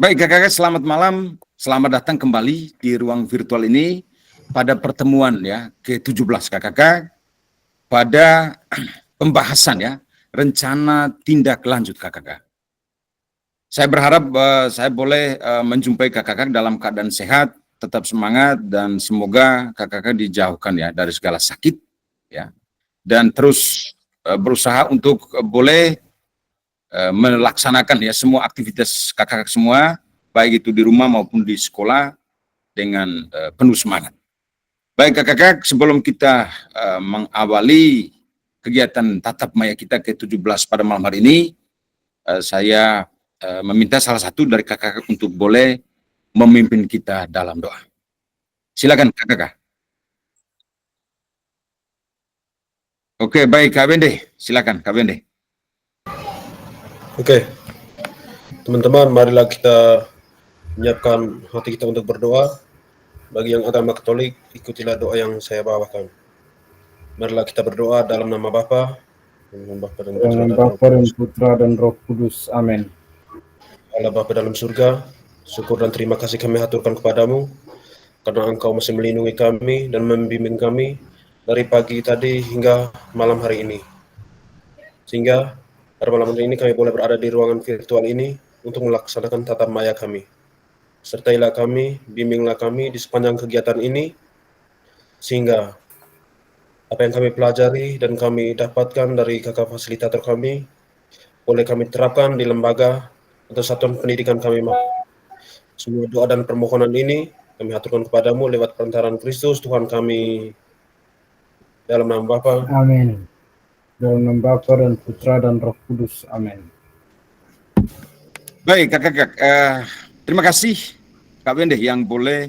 Baik kakak-kakak, selamat malam, selamat datang kembali di ruang virtual ini pada pertemuan ya ke-17 kakak-kakak pada pembahasan ya rencana tindak lanjut kakak-kakak. Saya berharap saya boleh menjumpai kakak-kakak dalam keadaan sehat, tetap semangat dan semoga kakak-kakak dijauhkan ya dari segala sakit ya dan terus berusaha untuk boleh melaksanakan ya semua aktivitas kakak-kakak semua, baik itu di rumah maupun di sekolah dengan penuh semangat. Baik kakak-kakak, sebelum kita mengawali kegiatan tatap maya kita ke-17 pada malam hari ini, saya meminta salah satu dari kakak-kakak untuk boleh memimpin kita dalam doa. Silakan kakak-kakak. Oke, baik Kak Bende, silakan Kak Bende. Oke, teman-teman, marilah kita menyiapkan hati kita untuk berdoa. Bagi yang agama Katolik, ikutilah doa yang saya bawakan. Marilah kita berdoa dalam nama Bapa, dalam Bapa dan Putra dan Roh Kudus. Amin. Allah Bapa dalam surga, syukur dan terima kasih kami haturkan kepadamu, karena Engkau masih melindungi kami dan membimbing kami dari pagi tadi hingga malam hari ini. Sehingga pada malam hari ini kami boleh berada di ruangan virtual ini untuk melaksanakan tatap maya kami. Sertailah kami, bimbinglah kami di sepanjang kegiatan ini, sehingga apa yang kami pelajari dan kami dapatkan dari kakak fasilitator kami, boleh kami terapkan di lembaga atau satuan pendidikan kami. Semua doa dan permohonan ini kami aturkan kepadamu lewat perantaraan Kristus, Tuhan kami, dalam nama Bapa. Amin. Dalam nama Bapa dan Putra dan Roh Kudus. Amin. Baik kakak-kakak, terima kasih Kak Bende yang boleh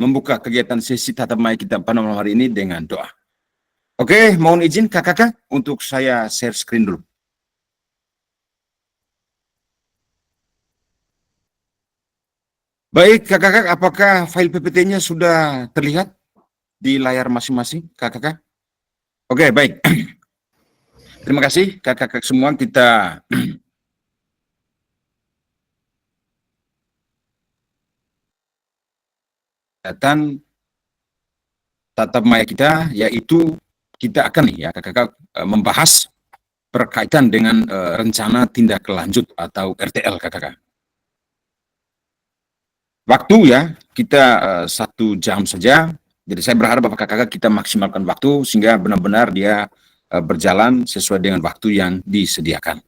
membuka kegiatan sesi tatap maya kita pada malam hari ini dengan doa. Oke, mohon izin kakak-kakak untuk saya share screen dulu. Baik kakak-kakak, apakah file PPT-nya sudah terlihat di layar masing-masing kakak-kakak? Oke, baik. Terima kasih kakak-kakak semua, kita datang tatap maya kita, yaitu kita akan ya kakak-kakak membahas berkaitan dengan rencana tindak lanjut atau RTL kakak-kakak. Waktu ya, kita 1 jam saja, jadi saya berharap kakak-kakak kita maksimalkan waktu sehingga benar-benar dia berjalan sesuai dengan waktu yang disediakan.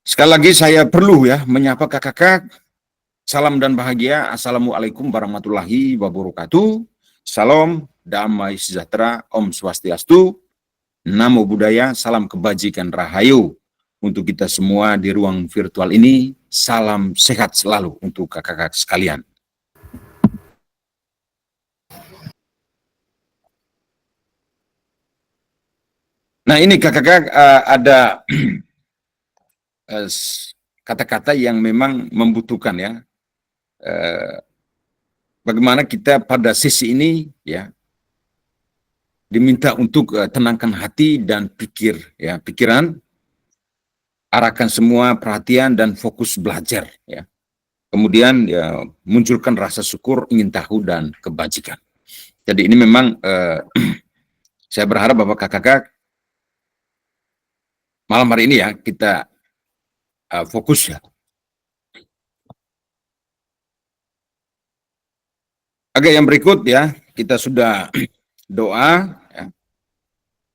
Sekali lagi saya perlu ya menyapa kakak-kakak. Salam dan bahagia. Assalamualaikum warahmatullahi wabarakatuh. Salam, damai sejahtera, Om Swastiastu, Namo Buddhaya, salam kebajikan rahayu. Untuk kita semua di ruang virtual ini, salam sehat selalu untuk kakak-kakak sekalian. Nah ini kakak-kakak ada kata-kata yang memang membutuhkan ya, bagaimana kita pada sesi ini ya diminta untuk tenangkan hati dan pikiran, arahkan semua perhatian dan fokus belajar ya. Kemudian ya munculkan rasa syukur, ingin tahu dan kebajikan. Jadi ini memang saya berharap Bapak kakak-kakak malam hari ini ya kita fokus ya. Oke, yang berikut ya, kita sudah doa ya.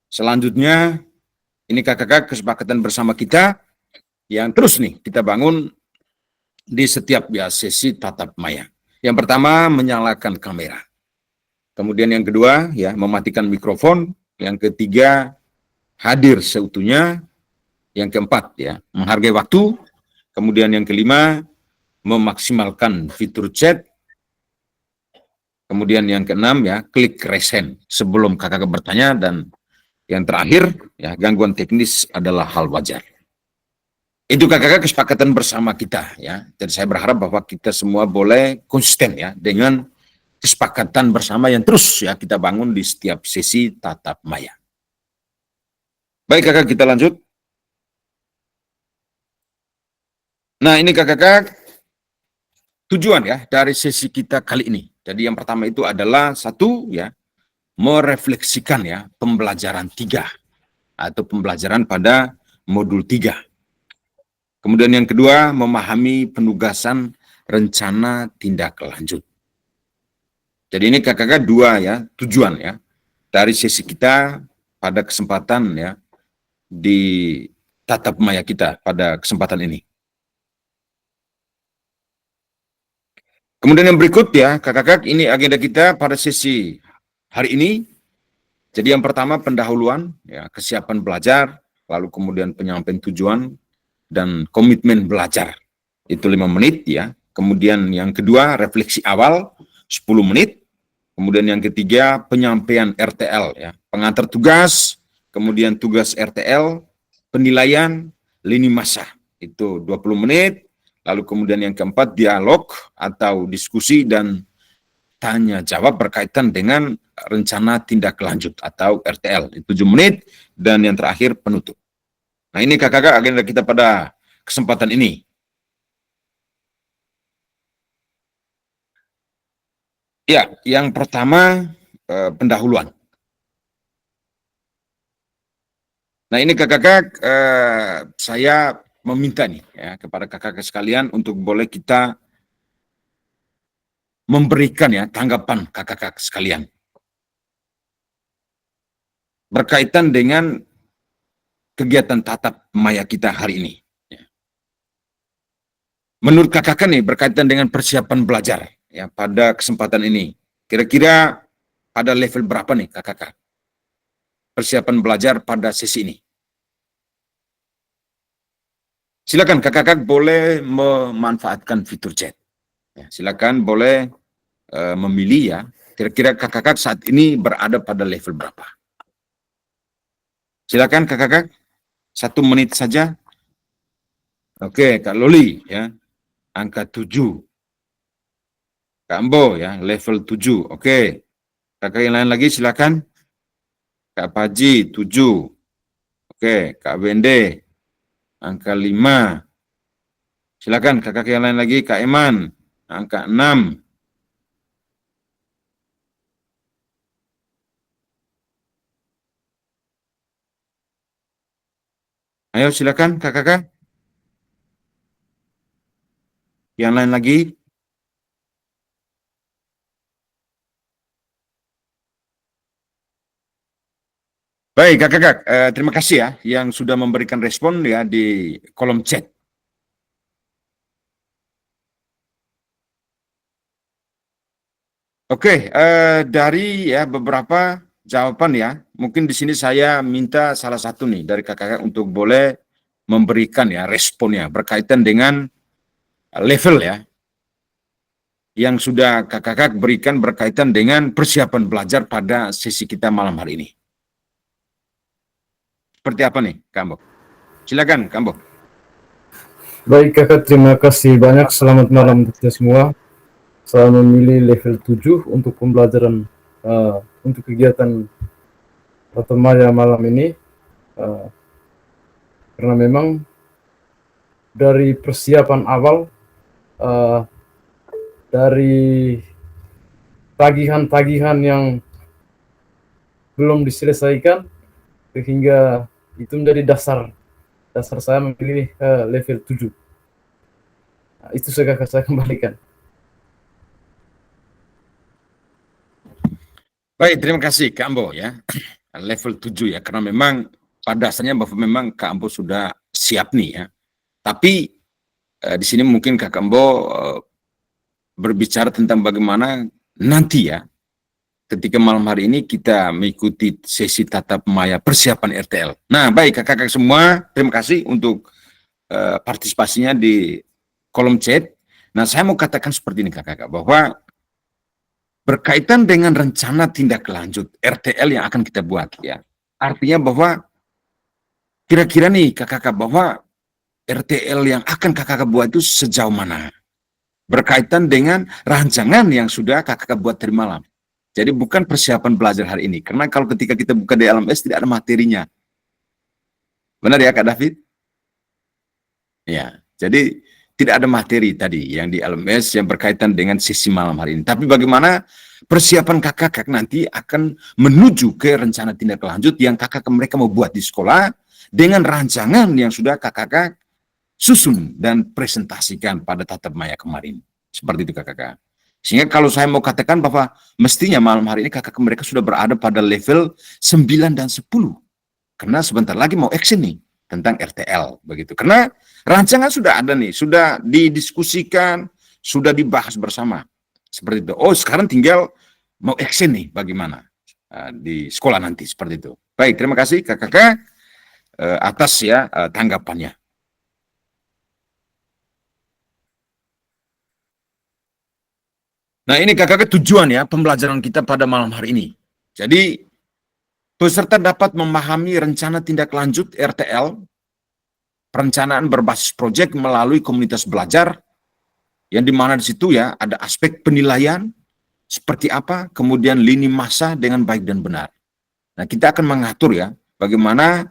Selanjutnya ini kakak-kakak kesepakatan bersama kita yang terus nih kita bangun di setiap ya sesi tatap maya. Yang pertama menyalakan kamera. Kemudian yang kedua ya mematikan mikrofon, yang ketiga hadir seutuhnya, yang keempat ya menghargai waktu, kemudian yang kelima memaksimalkan fitur chat, kemudian yang keenam ya klik resend sebelum kakak bertanya, dan yang terakhir ya gangguan teknis adalah hal wajar. Itu kakak-kakak kesepakatan bersama kita ya. Jadi saya berharap bahwa kita semua boleh konsisten ya dengan kesepakatan bersama yang terus ya kita bangun di setiap sesi tatap maya. Baik kakak, kita lanjut. Nah ini kakak-kakak tujuan ya dari sesi kita kali ini. Jadi yang pertama itu adalah satu ya, merefleksikan ya pembelajaran 3 atau pembelajaran pada modul 3. Kemudian yang kedua, memahami penugasan rencana tindak lanjut. Jadi ini kakak-kakak 2 ya, tujuan ya, dari sesi kita pada kesempatan ya, di tatap maya kita pada kesempatan ini. Kemudian yang berikut ya, kakak-kakak, ini agenda kita pada sesi hari ini. Jadi yang pertama pendahuluan, ya, kesiapan belajar, lalu kemudian penyampaian tujuan, dan komitmen belajar. Itu 5 menit ya. Kemudian yang kedua refleksi awal 10 menit. Kemudian yang ketiga penyampaian RTL ya, pengantar tugas, kemudian tugas RTL, penilaian, lini masa. Itu 20 menit. Lalu kemudian yang keempat dialog atau diskusi dan tanya jawab berkaitan dengan rencana tindak lanjut atau RTL. Itu 7 menit dan yang terakhir penutup. Nah ini kakak-kakak agenda kita pada kesempatan ini. Ya, yang pertama pendahuluan. Nah ini kakak-kakak saya meminta nih ya kepada kakak-kakak sekalian untuk boleh kita memberikan ya tanggapan kakak-kakak sekalian berkaitan dengan kegiatan tatap maya kita hari ini. Menurut kakak nih berkaitan dengan persiapan belajar ya pada kesempatan ini, kira-kira pada level berapa nih kakak persiapan belajar pada sesi ini? Silakan kakak boleh memanfaatkan fitur chat. Ya, silakan boleh memilih ya. Kira-kira kakak saat ini berada pada level berapa? Silakan kakak 1 menit saja. Oke, Kak Loli ya, angka 7. Kak Ambo ya, level 7. Oke. Kakak yang lain lagi silakan. Kak Paji 7. Oke, Kak Bende angka 5. Silakan kakak yang lain lagi, Kak Eman angka 6. Ayo silakan kakak. Yang lain lagi. Baik, kakak, terima kasih ya yang sudah memberikan respon ya di kolom chat. Oke, dari ya beberapa jawaban ya, mungkin di sini saya minta salah satu nih dari kakak untuk boleh memberikan ya responnya berkaitan dengan level ya yang sudah kakak berikan berkaitan dengan persiapan belajar pada sesi kita malam hari ini. Seperti apa nih, Kambo? Silakan, Kambo. Baik kakak, terima kasih banyak. Selamat malam untuk kita semua. Saya memilih level 7 untuk pembelajaran untuk kegiatan tatap maya malam ini karena memang dari persiapan awal dari tagihan-tagihan yang belum diselesaikan sehingga itu menjadi dasar saya memilih level 7. Nah, itu saya kembalikan. Baik, terima kasih Kak Ambo ya. Level 7 ya, karena memang pada dasarnya bahwa memang Kak Ambo sudah siap nih ya. Tapi di sini mungkin Kak Ambo berbicara tentang bagaimana nanti ya ketika malam hari ini kita mengikuti sesi tatap maya persiapan RTL. Nah, baik kakak-kakak semua, terima kasih untuk partisipasinya di kolom chat. Nah, saya mau katakan seperti ini kakak-kakak, bahwa berkaitan dengan rencana tindak lanjut RTL yang akan kita buat ya. Artinya bahwa kira-kira nih kakak-kakak bahwa RTL yang akan kakak buat itu sejauh mana? Berkaitan dengan rancangan yang sudah kakak buat tadi malam. Jadi bukan persiapan belajar hari ini. Karena kalau ketika kita buka di LMS tidak ada materinya. Benar ya Kak David? Ya, jadi tidak ada materi tadi yang di LMS yang berkaitan dengan sesi malam hari ini. Tapi bagaimana persiapan kakak nanti akan menuju ke rencana tindak lanjut yang kakak mereka mau buat di sekolah dengan rancangan yang sudah kakak susun dan presentasikan pada tatap maya kemarin. Seperti itu kakak. Sehingga kalau saya mau katakan bahwa mestinya malam hari ini kakak mereka sudah berada pada level 9 dan 10. Karena sebentar lagi mau action nih tentang RTL begitu. Karena rancangan sudah ada nih, sudah didiskusikan, sudah dibahas bersama. Seperti itu. Oh, sekarang tinggal mau action nih bagaimana di sekolah nanti seperti itu. Baik, terima kasih kakak atas ya tanggapannya. Nah, ini kakak tujuan ya pembelajaran kita pada malam hari ini. Jadi peserta dapat memahami rencana tindak lanjut RTL, perencanaan berbasis proyek melalui komunitas belajar, yang dimana di situ ya ada aspek penilaian, seperti apa, kemudian lini masa dengan baik dan benar. Nah, kita akan mengatur ya bagaimana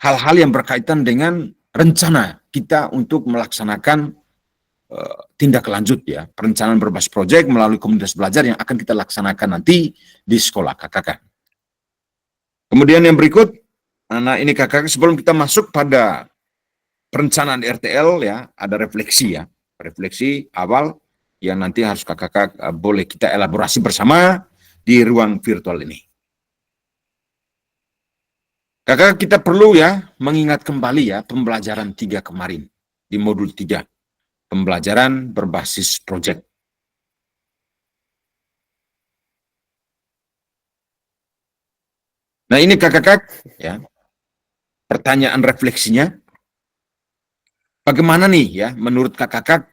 hal-hal yang berkaitan dengan rencana kita untuk melaksanakan tindak lanjut ya, perencanaan berbasis proyek melalui komunitas belajar yang akan kita laksanakan nanti di sekolah kakak. Kemudian yang berikut, nah ini kakak sebelum kita masuk pada perencanaan RTL ya, ada refleksi ya, refleksi awal yang nanti harus kakak boleh kita elaborasi bersama di ruang virtual ini. Kakak kita perlu ya mengingat kembali ya pembelajaran 3 kemarin di modul 3. Pembelajaran berbasis proyek. Nah ini kakak ya, pertanyaan refleksinya, bagaimana nih ya menurut kakak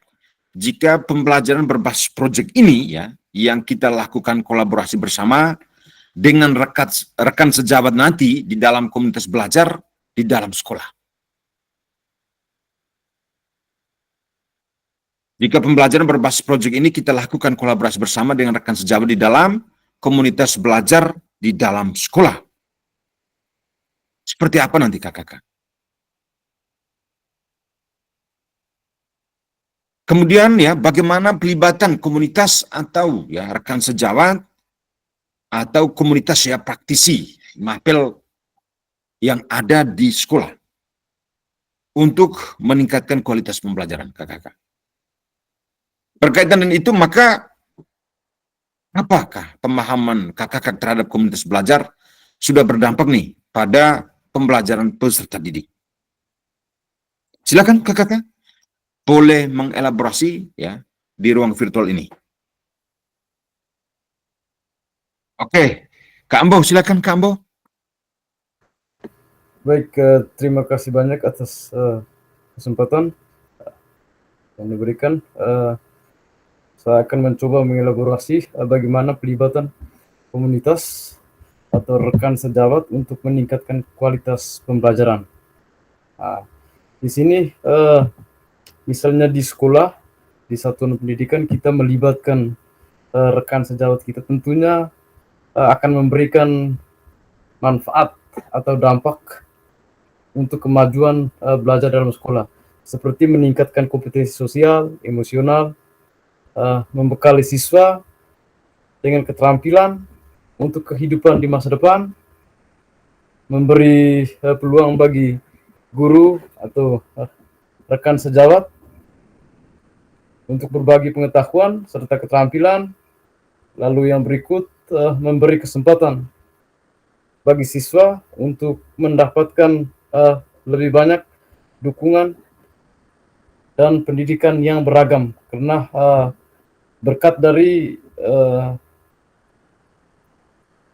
jika pembelajaran berbasis proyek ini ya, yang kita lakukan kolaborasi bersama dengan rekan sejawat nanti di dalam komunitas belajar di dalam sekolah. Jika pembelajaran berbasis proyek ini kita lakukan kolaborasi bersama dengan rekan sejawat di dalam komunitas belajar di dalam sekolah. Seperti apa nanti kakak? Kemudian ya bagaimana pelibatan komunitas atau ya rekan sejawat atau komunitas ya praktisi mapel yang ada di sekolah untuk meningkatkan kualitas pembelajaran kakak. Berkaitan dengan itu, maka apakah pemahaman kakak terhadap komunitas belajar sudah berdampak nih pada pembelajaran peserta didik? Silakan kakak boleh mengelaborasi ya di ruang virtual ini. Oke, Kak Ambo, silakan Kak Ambo. Baik, terima kasih banyak atas kesempatan yang diberikan. Saya akan mencoba mengelaborasi bagaimana pelibatan komunitas atau rekan sejawat untuk meningkatkan kualitas pembelajaran. Nah, di sini misalnya di sekolah, di satuan pendidikan kita melibatkan rekan sejawat kita, tentunya akan memberikan manfaat atau dampak untuk kemajuan belajar dalam sekolah, seperti meningkatkan kompetensi sosial, emosional, membekali siswa dengan keterampilan untuk kehidupan di masa depan, memberi peluang bagi guru atau rekan sejawat untuk berbagi pengetahuan serta keterampilan. Lalu yang berikut, memberi kesempatan bagi siswa untuk mendapatkan lebih banyak dukungan dan pendidikan yang beragam, karena berkat dari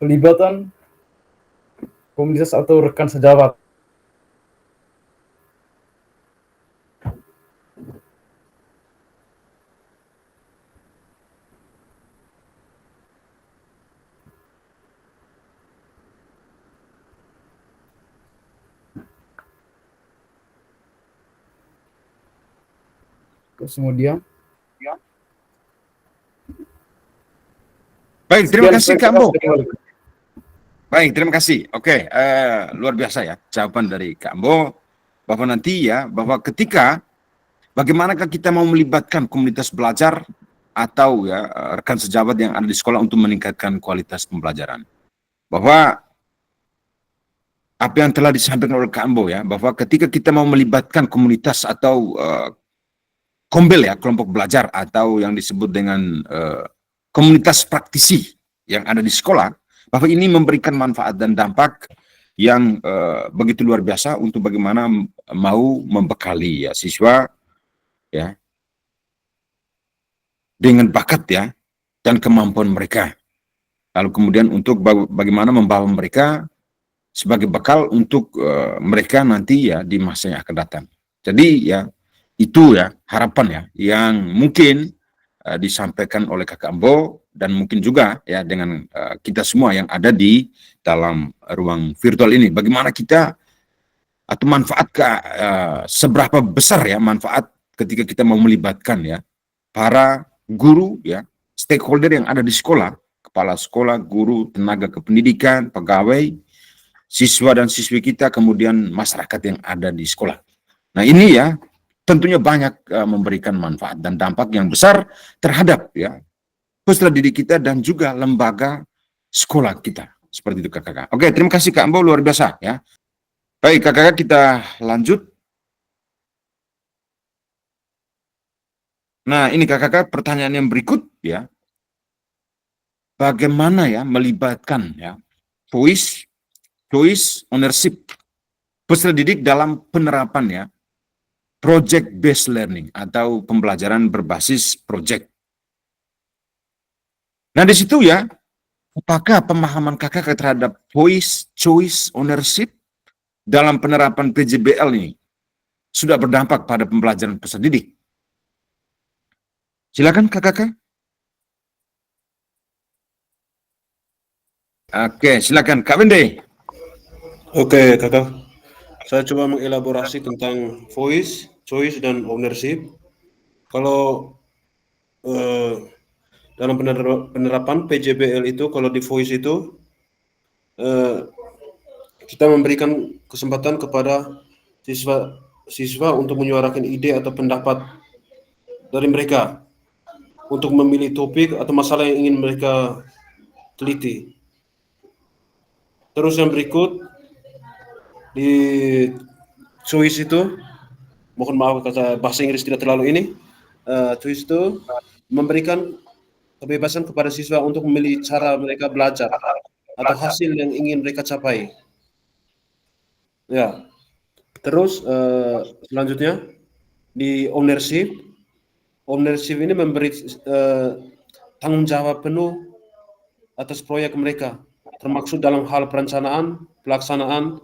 pelibatan komunitas atau rekan sejawat. semua diam. Baik, terima kasih Kak Ambo. Kembali. Baik, terima kasih. Oke, luar biasa ya jawaban dari Kak Ambo bahwa nanti ya bahwa ketika bagaimanakah kita mau melibatkan komunitas belajar atau ya rekan sejawat yang ada di sekolah untuk meningkatkan kualitas pembelajaran. Bahwa apa yang telah disampaikan oleh Kak Ambo ya, bahwa ketika kita mau melibatkan komunitas atau kombel ya, kelompok belajar atau yang disebut dengan komunitas praktisi yang ada di sekolah, bahwa ini memberikan manfaat dan dampak yang begitu luar biasa untuk bagaimana mau membekali ya siswa ya dengan bakat ya dan kemampuan mereka. Lalu kemudian untuk bagaimana membawa mereka sebagai bekal untuk mereka nanti ya di masa yang akan datang. Jadi ya itu ya harapan ya yang mungkin disampaikan oleh Kakak Ambo dan mungkin juga ya dengan kita semua yang ada di dalam ruang virtual ini. Bagaimana kita atau manfaat seberapa besar ya manfaat ketika kita mau melibatkan ya para guru ya, stakeholder yang ada di sekolah, kepala sekolah, guru, tenaga kependidikan, pegawai, siswa dan siswi kita, kemudian masyarakat yang ada di sekolah. Nah ini ya tentunya banyak memberikan manfaat dan dampak yang besar terhadap ya peserta didik kita dan juga lembaga sekolah kita. Seperti itu Kakak. Oke, terima kasih Kak Ambo, luar biasa ya. Baik Kakak, kita lanjut. Nah ini Kakak, pertanyaan yang berikut ya. Bagaimana ya melibatkan ya voice, choice, ownership peserta didik dalam penerapan ya project based learning atau pembelajaran berbasis project. Nah di situ ya, apakah pemahaman Kakak terhadap voice, choice, ownership dalam penerapan PJBL ini sudah berdampak pada pembelajaran peserta didik? Silakan Kakak. Oke, silakan Kak Wende. Oke, Kakak. Saya coba mengelaborasi tentang voice, choice, dan ownership. Kalau dalam penerapan PJBL itu, kalau di voice itu, kita memberikan kesempatan kepada siswa untuk menyuarakan ide atau pendapat dari mereka untuk memilih topik atau masalah yang ingin mereka teliti. Terus yang berikut, di choice itu, mohon maaf kata bahasa Inggris tidak terlalu ini, choice itu memberikan kebebasan kepada siswa untuk memilih cara mereka belajar atau hasil yang ingin mereka capai. Ya, terus selanjutnya di ownership ini memberi tanggung jawab penuh atas proyek mereka, termasuk dalam hal perencanaan, pelaksanaan,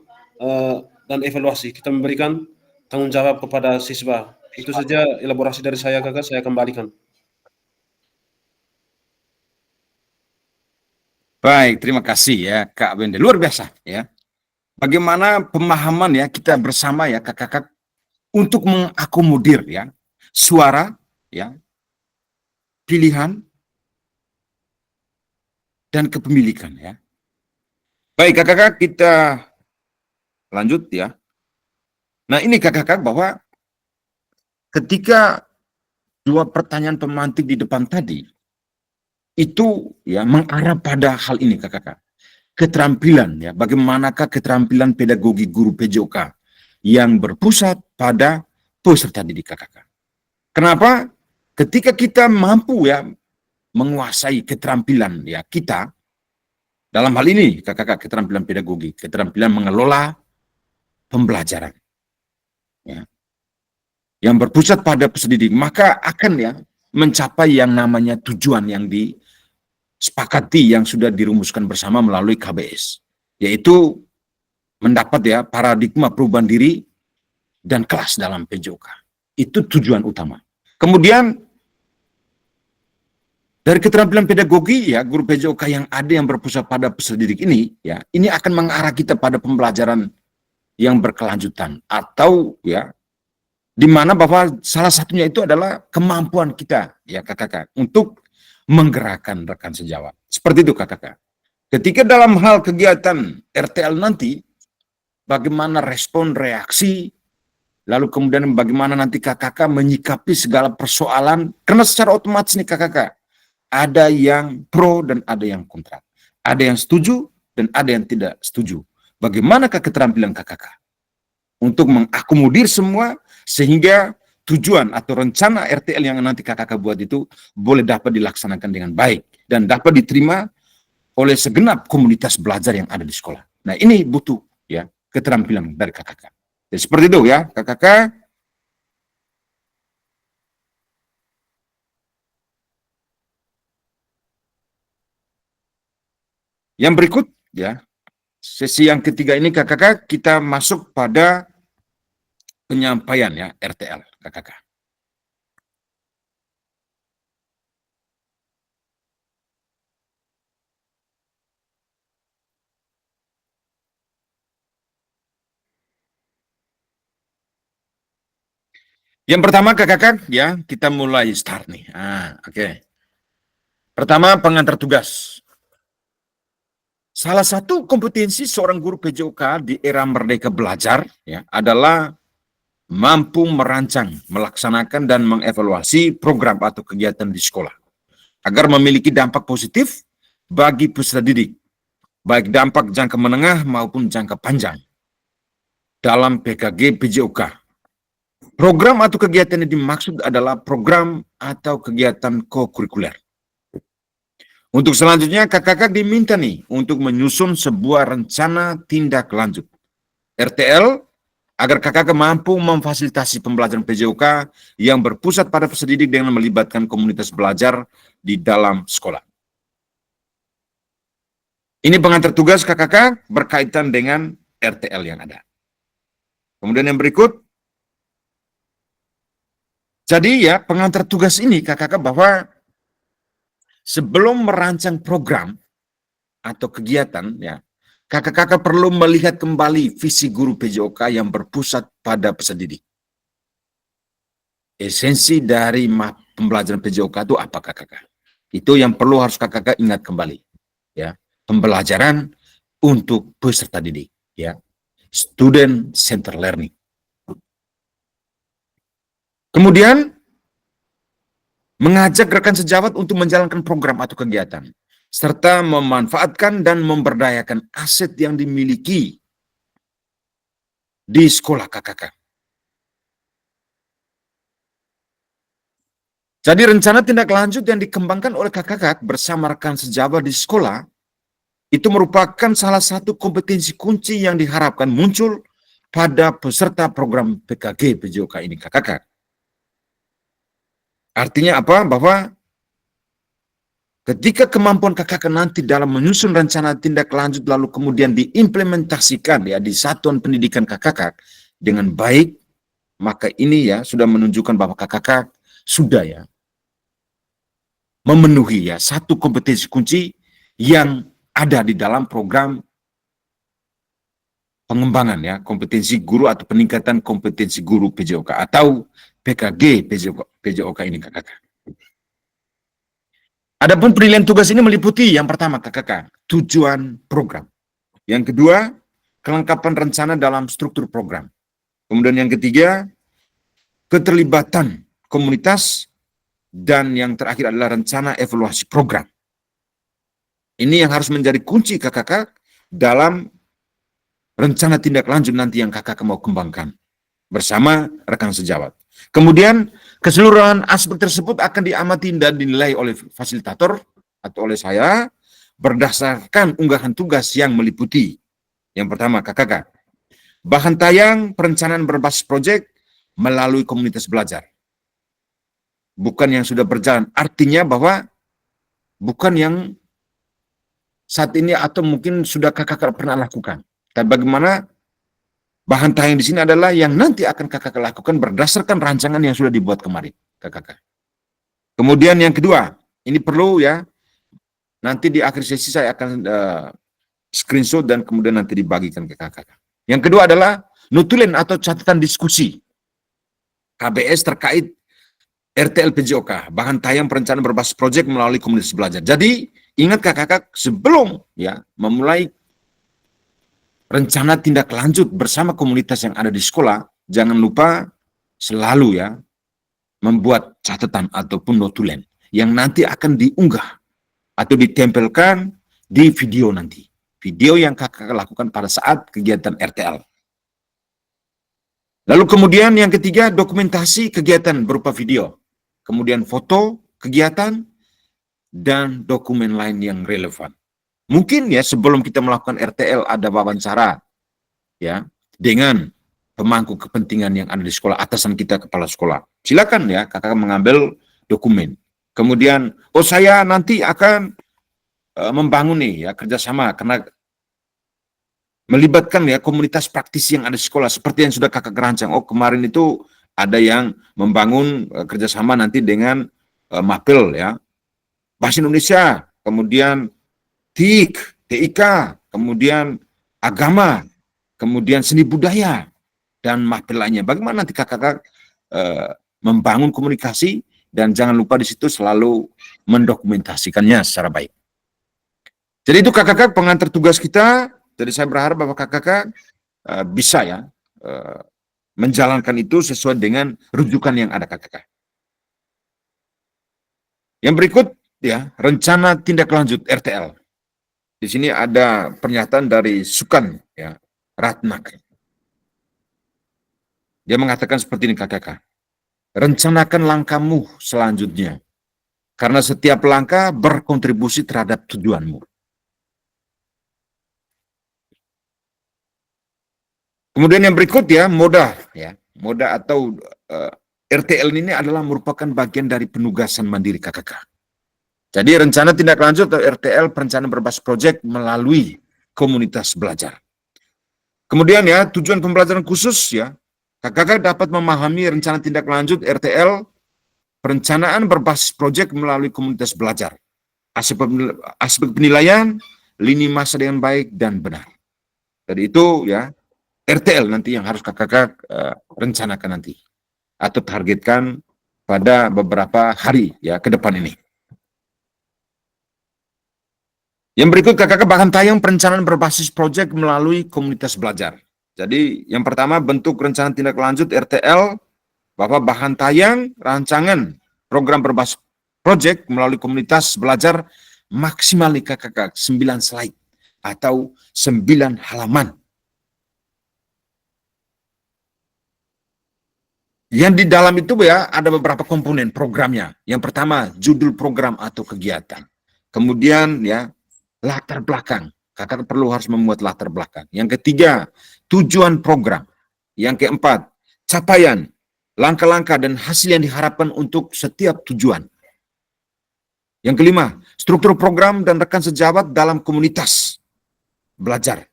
dan evaluasi. Kita memberikan tanggung jawab kepada siswa. Itu saja elaborasi dari saya, Kakak. Saya kembalikan. Baik, terima kasih ya Kak Wende. Luar biasa ya. Bagaimana pemahaman ya kita bersama ya Kakak untuk mengakomodir ya suara ya, pilihan dan kepemilikan ya. Baik Kakak, kita lanjut ya. Nah ini Kakak bahwa ketika dua pertanyaan pemantik di depan tadi itu ya mengarah pada hal ini Kakak. Keterampilan ya, bagaimanakah keterampilan pedagogi guru PJOK yang berpusat pada peserta didik Kakak. Kenapa? Ketika kita mampu ya menguasai keterampilan ya kita dalam hal ini Kakak keterampilan pedagogi, keterampilan mengelola pembelajaran ya, yang berpusat pada peserta didik, maka akan ya mencapai yang namanya tujuan yang disepakati yang sudah dirumuskan bersama melalui KBS, yaitu mendapat ya paradigma perubahan diri dan kelas dalam PJOK. Itu tujuan utama. Kemudian dari keterampilan pedagogi ya guru PJOK yang ada yang berpusat pada peserta didik ini ya, ini akan mengarah kita pada pembelajaran yang berkelanjutan atau ya di mana bahwa salah satunya itu adalah kemampuan kita, ya kakak, untuk menggerakkan rekan sejawat. Seperti itu kakak. Ketika dalam hal kegiatan RTL nanti, bagaimana respon reaksi, lalu kemudian bagaimana nanti kakak menyikapi segala persoalan, karena secara otomatis nih kakak, ada yang pro dan ada yang kontra. Ada yang setuju dan ada yang tidak setuju. Bagaimanakah keterampilan kakak untuk mengakomodir semua sehingga tujuan atau rencana RTL yang nanti kakak buat itu boleh dapat dilaksanakan dengan baik dan dapat diterima oleh segenap komunitas belajar yang ada di sekolah. Nah, ini butuh ya keterampilan dari kakak. Jadi, seperti itu ya, kakak. Yang berikut ya, sesi yang ketiga ini kakak, kita masuk pada penyampaian ya RTL kakak. Yang pertama kakak ya, kita mulai start nih. Oke. Pertama, pengantar tugas. Salah satu kompetensi seorang guru PJOK di era Merdeka Belajar ya adalah mampu merancang, melaksanakan dan mengevaluasi program atau kegiatan di sekolah agar memiliki dampak positif bagi peserta didik, baik dampak jangka menengah maupun jangka panjang dalam PKG PJOK. Program atau kegiatan yang dimaksud adalah program atau kegiatan kokurikuler. Untuk selanjutnya, kakak diminta nih untuk menyusun sebuah rencana tindak lanjut RTL agar kakak mampu memfasilitasi pembelajaran PJOK yang berpusat pada peserta didik dengan melibatkan komunitas belajar di dalam sekolah. Ini pengantar tugas kakak berkaitan dengan RTL yang ada. Kemudian yang berikut, jadi ya pengantar tugas ini kakak bahwa sebelum merancang program atau kegiatan, ya, kakak perlu melihat kembali visi guru PJOK yang berpusat pada peserta didik. Esensi dari pembelajaran PJOK itu apa kakak? Itu yang perlu harus kakak ingat kembali, ya, pembelajaran untuk peserta didik, ya, student center learning. Kemudian mengajak rekan sejawat untuk menjalankan program atau kegiatan, serta memanfaatkan dan memberdayakan aset yang dimiliki di sekolah kakak. Jadi rencana tindak lanjut yang dikembangkan oleh kakak bersama rekan sejawat di sekolah, itu merupakan salah satu kompetensi kunci yang diharapkan muncul pada peserta program PKG PJOK ini kakak. Artinya apa? Bahwa ketika kemampuan kakak nanti dalam menyusun rencana tindak lanjut lalu kemudian diimplementasikan ya di satuan pendidikan kakak dengan baik, maka ini ya sudah menunjukkan bahwa kakak sudah ya memenuhi ya satu kompetensi kunci yang ada di dalam program pengembangan ya kompetensi guru atau peningkatan kompetensi guru PJOK atau PKG PJOK ini kakak. Adapun penilaian tugas ini meliputi yang pertama kakak, tujuan program. Yang kedua, kelengkapan rencana dalam struktur program. Kemudian yang ketiga, keterlibatan komunitas. Dan yang terakhir adalah rencana evaluasi program. Ini yang harus menjadi kunci kakak dalam rencana tindak lanjut nanti yang kakak mau kembangkan bersama rekan sejawat. Kemudian keseluruhan aspek tersebut akan diamati dan dinilai oleh fasilitator atau oleh saya berdasarkan unggahan tugas yang meliputi yang pertama kakak, bahan tayang perencanaan berbasis proyek melalui komunitas belajar. Bukan yang sudah berjalan, artinya bahwa bukan yang saat ini atau mungkin sudah kakak pernah lakukan. Tapi bagaimana bahan tayang di sini adalah yang nanti akan kakak lakukan berdasarkan rancangan yang sudah dibuat kemarin, kakak. Kemudian yang kedua, ini perlu ya, nanti di akhir sesi saya akan screenshot dan kemudian nanti dibagikan ke kakak. Yang kedua adalah notulen atau catatan diskusi. KBS terkait RTL PJOK, bahan tayang perencanaan berbasis proyek melalui komunitas belajar. Jadi ingat kakak-kakak, sebelum ya memulai rencana tindak lanjut bersama komunitas yang ada di sekolah, jangan lupa selalu ya membuat catatan ataupun notulen yang nanti akan diunggah atau ditempelkan di video nanti. Video yang kakak lakukan pada saat kegiatan RTL. Lalu kemudian yang ketiga, dokumentasi kegiatan berupa video. Kemudian foto kegiatan dan dokumen lain yang relevan. Mungkin ya sebelum kita melakukan RTL ada wawancara ya dengan pemangku kepentingan yang ada di sekolah, atasan kita kepala sekolah. Silakan ya kakak mengambil dokumen. Kemudian, oh saya nanti akan membangun nih ya kerjasama karena melibatkan ya komunitas praktisi yang ada di sekolah seperti yang sudah kakak rancang. Oh kemarin itu ada yang membangun kerjasama nanti dengan MAPIL ya, Bahasa Indonesia, kemudian TIK, TIK, kemudian agama, kemudian seni budaya dan MAPIL lainnya. Bagaimana nanti kakak membangun komunikasi dan jangan lupa di situ selalu mendokumentasikannya secara baik. Jadi itu kakak pengantar tugas kita. Jadi saya berharap bahwa kakak bisa ya menjalankan itu sesuai dengan rujukan yang ada kakak. Yang berikut ya, rencana tindak lanjut RTL. Di sini ada pernyataan dari Sukan ya, Ratnak. Dia mengatakan seperti ini kakak. Rencanakan langkahmu selanjutnya. Karena setiap langkah berkontribusi terhadap tujuanmu. Kemudian yang berikut ya, moda atau RTL ini adalah merupakan bagian dari penugasan mandiri KKK. Jadi rencana tindak lanjut atau RTL perencanaan berbasis proyek melalui komunitas belajar. Kemudian ya, tujuan pembelajaran khusus ya, KKK dapat memahami rencana tindak lanjut RTL perencanaan berbasis proyek melalui komunitas belajar. Aspek penilaian, lini masa dengan baik dan benar. Jadi itu ya, RTL nanti yang harus kakak rencanakan nanti atau targetkan pada beberapa hari ya ke depan ini. Yang berikut kakak bahan tayang perencanaan berbasis proyek melalui komunitas belajar. Jadi yang pertama bentuk rencana tindak lanjut RTL bahwa bahan tayang rancangan program berbasis proyek melalui komunitas belajar maksimal di kakak 9 slide atau 9 halaman. Yang di dalam itu ya ada beberapa komponen programnya. Yang pertama judul program atau kegiatan. Kemudian ya latar belakang. Kakak perlu harus membuat latar belakang. Yang ketiga tujuan program. Yang keempat capaian, langkah-langkah dan hasil yang diharapkan untuk setiap tujuan. Yang kelima struktur program dan rekan sejawat dalam komunitas belajar.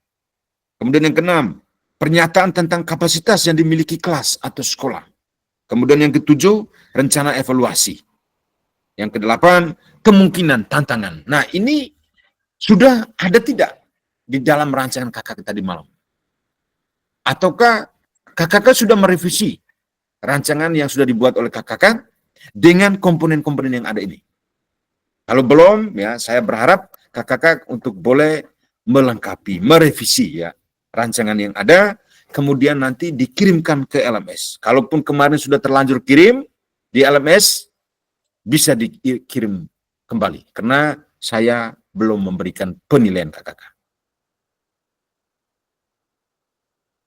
Kemudian yang keenam pernyataan tentang kapasitas yang dimiliki kelas atau sekolah. Kemudian yang ketujuh, rencana evaluasi. Yang kedelapan, kemungkinan tantangan. Nah ini sudah ada tidak di dalam rancangan kakak tadi malam? Ataukah kakak sudah merevisi rancangan yang sudah dibuat oleh kakak dengan komponen-komponen yang ada ini? Kalau belum, ya saya berharap kakak untuk boleh melengkapi, merevisi ya rancangan yang ada, kemudian nanti dikirimkan ke LMS. Kalaupun kemarin sudah terlanjur kirim di LMS, bisa dikirim kembali. Karena saya belum memberikan penilaian kakak.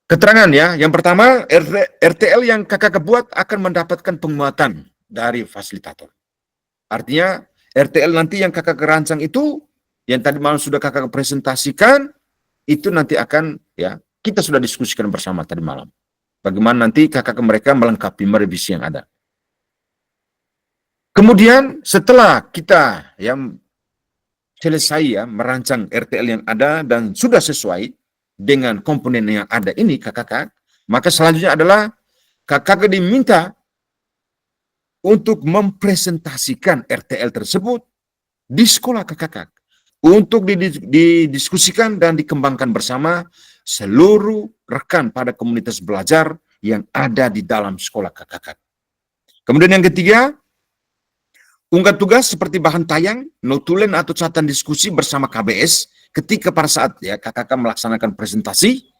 Keterangan ya, yang pertama RTL yang kakak buat akan mendapatkan penguatan dari fasilitator. Artinya RTL nanti yang kakak rancang itu, yang tadi malam sudah kakak presentasikan, itu nanti akan ya kita sudah diskusikan bersama tadi malam. Bagaimana nanti kakak mereka melengkapi merevisi yang ada. Kemudian setelah kita yang selesai ya merancang RTL yang ada dan sudah sesuai dengan komponen yang ada ini kakak, maka selanjutnya adalah kakak diminta untuk mempresentasikan RTL tersebut di sekolah kakak. Untuk didiskusikan dan dikembangkan bersama seluruh rekan pada komunitas belajar yang ada di dalam sekolah kakak. Kemudian yang ketiga, unggah tugas seperti bahan tayang, notulen atau catatan diskusi bersama KBS ketika pada saat ya KKK melaksanakan presentasi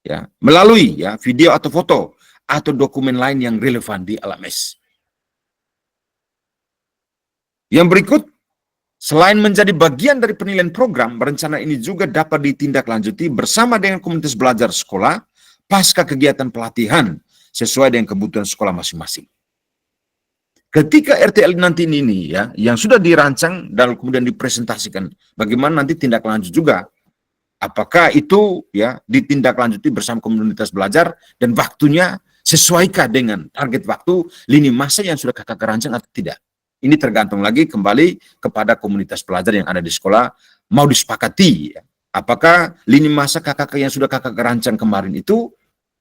ya melalui ya video atau foto atau dokumen lain yang relevan di LMS. Yang berikut, selain menjadi bagian dari penilaian program, rencana ini juga dapat ditindaklanjuti bersama dengan komunitas belajar sekolah pasca kegiatan pelatihan sesuai dengan kebutuhan sekolah masing-masing. Ketika RTL nanti ini ya, yang sudah dirancang dan kemudian dipresentasikan, bagaimana nanti tindak lanjut juga, apakah itu ya ditindaklanjuti bersama komunitas belajar dan waktunya sesuaikah dengan target waktu lini masa yang sudah kakak rancang atau tidak? Ini tergantung lagi kembali kepada komunitas belajar yang ada di sekolah mau disepakati ya. Apakah lini masa kakak yang sudah kakak rancang kemarin itu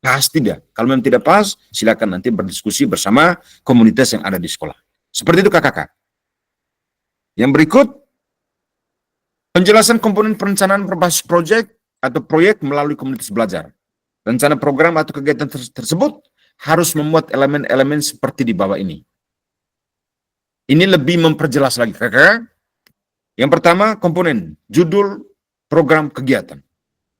pas tidak? Kalau memang tidak pas, silakan nanti berdiskusi bersama komunitas yang ada di sekolah. Seperti itu kakak. Yang berikut, penjelasan komponen perencanaan berbasis proyek atau proyek melalui komunitas belajar. Rencana program atau kegiatan tersebut harus memuat elemen-elemen seperti di bawah ini. Ini lebih memperjelas lagi kakak. Yang pertama, komponen, judul program kegiatan.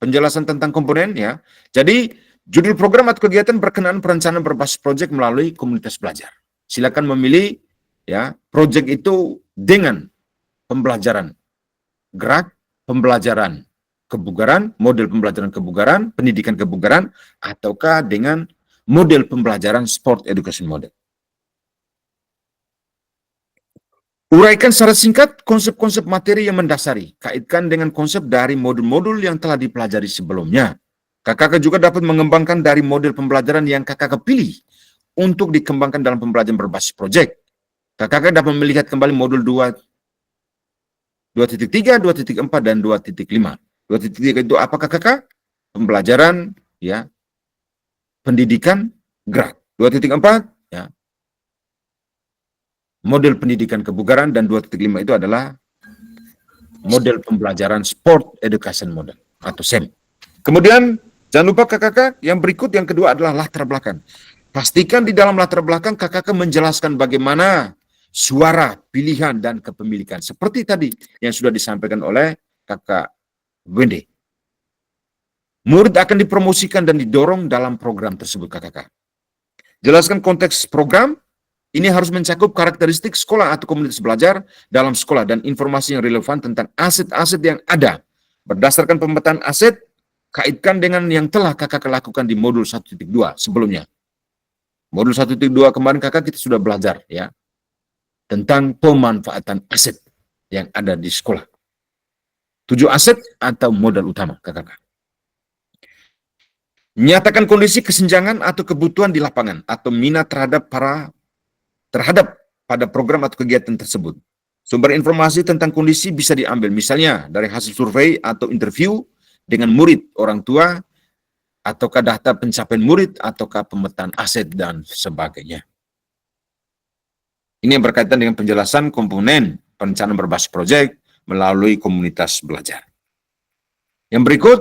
Penjelasan tentang komponen ya. Jadi, judul program atau kegiatan berkenaan perencanaan berbasis proyek melalui komunitas belajar. Silakan memilih ya proyek itu dengan pembelajaran gerak, pembelajaran kebugaran, model pembelajaran kebugaran, pendidikan kebugaran, ataukah dengan model pembelajaran sport education model. Uraikan secara singkat konsep-konsep materi yang mendasari, kaitkan dengan konsep dari modul-modul yang telah dipelajari sebelumnya. KKK juga dapat mengembangkan dari model pembelajaran yang KKK pilih untuk dikembangkan dalam pembelajaran berbasis proyek. KKK dapat melihat kembali modul 2.3, 2.4, dan 2.5. 2.3 itu apa KKK? Pembelajaran, ya, pendidikan gerak. 2.4, ya, model pendidikan kebugaran, dan 2.5 itu adalah model pembelajaran sport education model atau SEM. Kemudian jangan lupa KKK yang berikut yang kedua adalah latar belakang. Pastikan di dalam latar belakang KKK menjelaskan bagaimana suara, pilihan, dan kepemilikan. Seperti tadi yang sudah disampaikan oleh Kakak Wende. Murid akan dipromosikan dan didorong dalam program tersebut KKK. Jelaskan konteks program. Ini harus mencakup karakteristik sekolah atau komunitas belajar dalam sekolah dan informasi yang relevan tentang aset-aset yang ada. Berdasarkan pemetaan aset, kaitkan dengan yang telah kakak lakukan di modul 1.2 sebelumnya. Modul 1.2 kemarin kakak kita sudah belajar ya tentang pemanfaatan aset yang ada di sekolah. 7 aset atau modal utama kakak. Nyatakan kondisi kesenjangan atau kebutuhan di lapangan atau minat terhadap pada program atau kegiatan tersebut. Sumber informasi tentang kondisi bisa diambil misalnya dari hasil survei atau interview dengan murid, orang tua, ataukah data pencapaian murid, ataukah pemetaan aset, dan sebagainya. Ini yang berkaitan dengan penjelasan komponen perencanaan berbasis proyek melalui komunitas belajar. Yang berikut,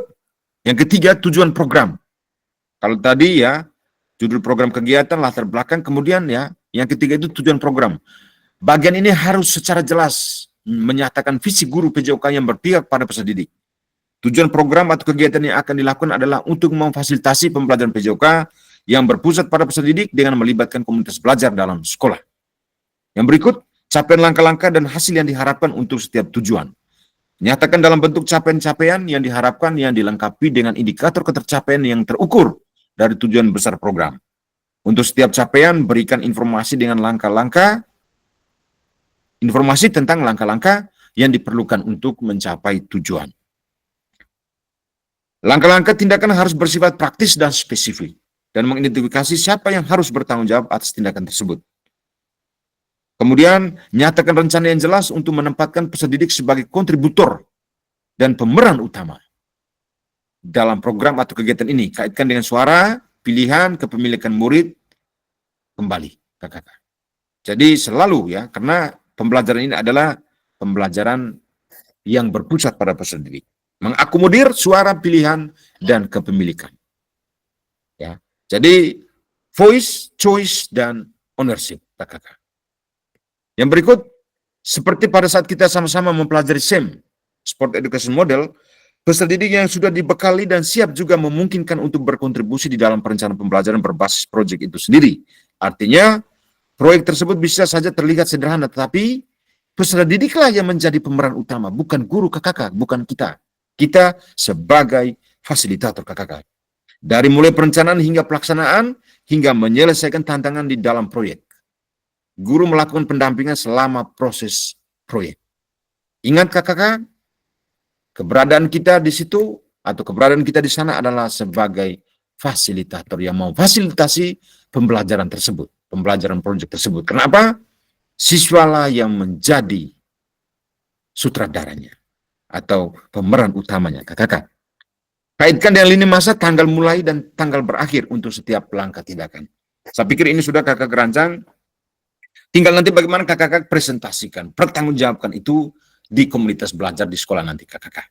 yang ketiga, tujuan program. Kalau tadi ya, judul program kegiatan, latar belakang, kemudian ya, yang ketiga itu tujuan program. Bagian ini harus secara jelas menyatakan visi guru PJOK yang berpihak pada peserta didik. Tujuan program atau kegiatan yang akan dilakukan adalah untuk memfasilitasi pembelajaran PJOK yang berpusat pada peserta didik dengan melibatkan komunitas belajar dalam sekolah. Yang berikut, capaian langkah-langkah dan hasil yang diharapkan untuk setiap tujuan. Nyatakan dalam bentuk capaian-capaian yang diharapkan yang dilengkapi dengan indikator ketercapaian yang terukur dari tujuan besar program. Untuk setiap capaian, berikan informasi dengan langkah-langkah, informasi tentang langkah-langkah yang diperlukan untuk mencapai tujuan. Langkah-langkah tindakan harus bersifat praktis dan spesifik, dan mengidentifikasi siapa yang harus bertanggung jawab atas tindakan tersebut. Kemudian, nyatakan rencana yang jelas untuk menempatkan peserta didik sebagai kontributor dan pemeran utama dalam program atau kegiatan ini. Kaitkan dengan suara, pilihan, kepemilikan murid, kembali KKK. Jadi selalu ya, karena pembelajaran ini adalah pembelajaran yang berpusat pada peserta didik. Mengakomodir suara, pilihan, dan kepemilikan. Ya. Jadi voice, choice, dan ownership. kakak. Yang berikut, seperti pada saat kita sama-sama mempelajari SEM, Sport Education Model, peserta didik yang sudah dibekali dan siap juga memungkinkan untuk berkontribusi di dalam perencanaan pembelajaran berbasis proyek itu sendiri. Artinya, proyek tersebut bisa saja terlihat sederhana, tetapi peserta didiklah yang menjadi pemeran utama, bukan guru kakak, bukan kita. Kita sebagai fasilitator kakak. Dari mulai perencanaan hingga pelaksanaan, hingga menyelesaikan tantangan di dalam proyek. Guru melakukan pendampingan selama proses proyek. Ingat kakak, keberadaan kita di situ atau keberadaan kita di sana adalah sebagai fasilitator yang mau fasilitasi pembelajaran tersebut, pembelajaran proyek tersebut. Kenapa? Siswalah yang menjadi sutradaranya atau pemeran utamanya, kakak. Kaitkan dengan lini masa, tanggal mulai dan tanggal berakhir untuk setiap langkah tindakan. Saya pikir ini sudah kakak rancang. Tinggal nanti bagaimana kakak presentasikan, pertanggungjawabkan itu di komunitas belajar di sekolah nanti kakak.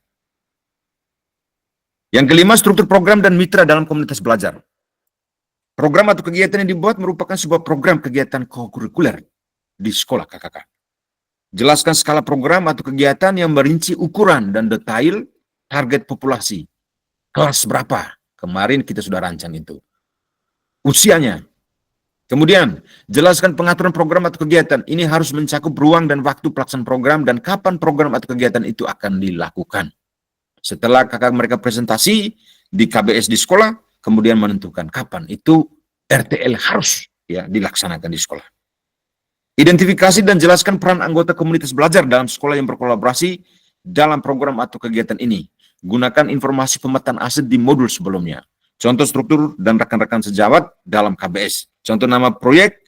Yang kelima, struktur program dan mitra dalam komunitas belajar. Program atau kegiatan yang dibuat merupakan sebuah program kegiatan kokurikuler di sekolah kakak. Jelaskan skala program atau kegiatan yang merinci ukuran dan detail target populasi. Kelas berapa? Kemarin kita sudah rancang itu. Usianya. Kemudian, jelaskan pengaturan program atau kegiatan. Ini harus mencakup ruang dan waktu pelaksanaan program dan kapan program atau kegiatan itu akan dilakukan. Setelah kakak mereka presentasi di KBS di sekolah, kemudian menentukan kapan itu RTL harus ya dilaksanakan di sekolah. Identifikasi dan jelaskan peran anggota komunitas belajar dalam sekolah yang berkolaborasi dalam program atau kegiatan ini. Gunakan informasi pemetaan aset di modul sebelumnya. Contoh struktur dan rekan-rekan sejawat dalam KBS. Contoh nama proyek,